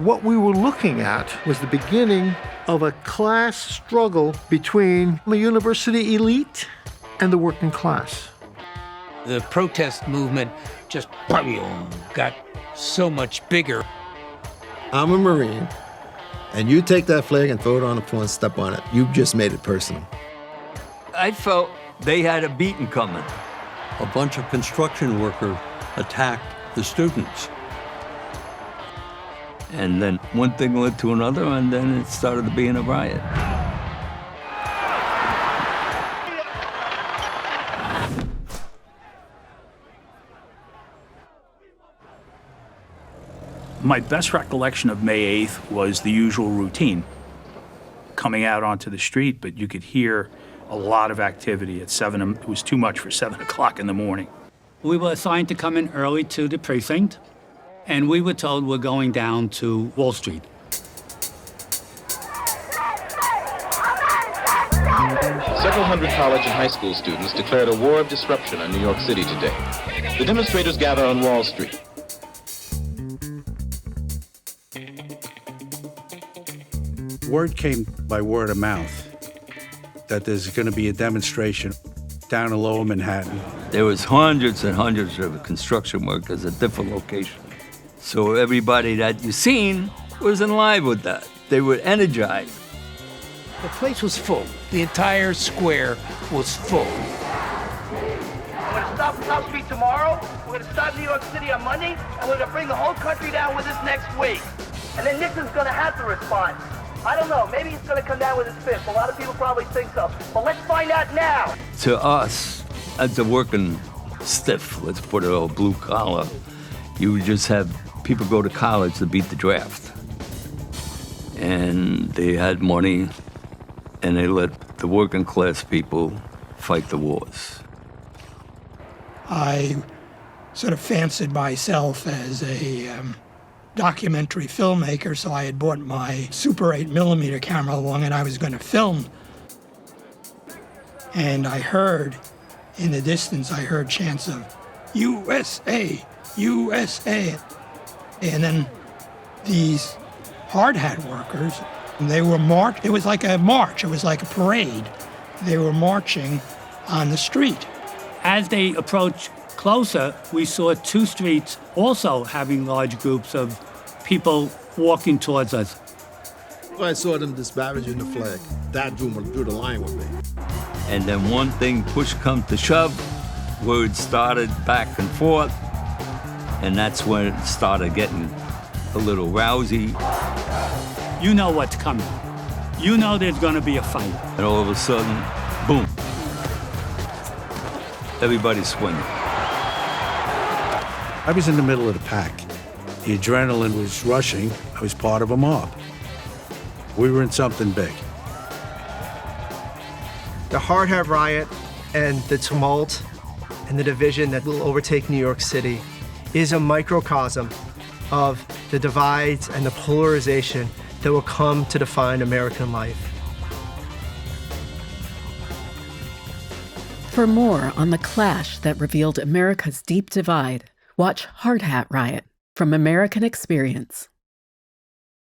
What we were looking at was the beginning of a class struggle between the university elite and the working class. The protest movement just got so much bigger. I'm a Marine, and you take that flag and throw it on the floor and step on it. You just made it personal. I felt they had a beating coming. A bunch of construction workers attacked the students. And then one thing led to another, and then it started being a riot. My best recollection of May 8th was the usual routine. Coming out onto the street, but you could hear a lot of activity at 7. It was too much for 7 o'clock in the morning. We were assigned to come in early to the precinct, and we were told we're going down to Wall Street. Several hundred college and high school students declared a war of disruption on New York City today. The demonstrators gather on Wall Street. Word came by word of mouth that there's going to be a demonstration down in Lower Manhattan. There was hundreds and hundreds of construction workers at different locations. So everybody that you seen was in line with that. They were energized. The place was full. The entire square was full. We're going to stop on South Street tomorrow, we're going to start New York City on Monday, and we're going to bring the whole country down with us next week. And then Nixon's going to have to respond. I don't know, maybe he's going to come down with his fist. A lot of people probably think so. But let's find out now. To us, as a working stiff, let's put it all blue collar, you would just have people go to college to beat the draft. And they had money, and they let the working class people fight the wars. I sort of fancied myself as a documentary filmmaker, so I had bought my Super 8mm camera along, and I was going to film. And I heard, in the distance, I heard chants of, USA, USA. And then these hard hat workers, they were it was like a march, it was like a parade. They were marching on the street. As they approached closer, we saw 2 streets also having large groups of people walking towards us. When I saw them disparaging the flag, that drew the line with me. And then one thing, push come to shove, words started back and forth, and that's when it started getting a little rousy. You know what's coming. You know there's going to be a fight. And all of a sudden, boom. Everybody's swinging. I was in the middle of the pack. The adrenaline was rushing. I was part of a mob. We were in something big. The Hard Hat Riot and the tumult and the division that will overtake New York City is a microcosm of the divides and the polarization that will come to define American life. For more on the clash that revealed America's deep divide, watch Hard Hat Riot from American Experience.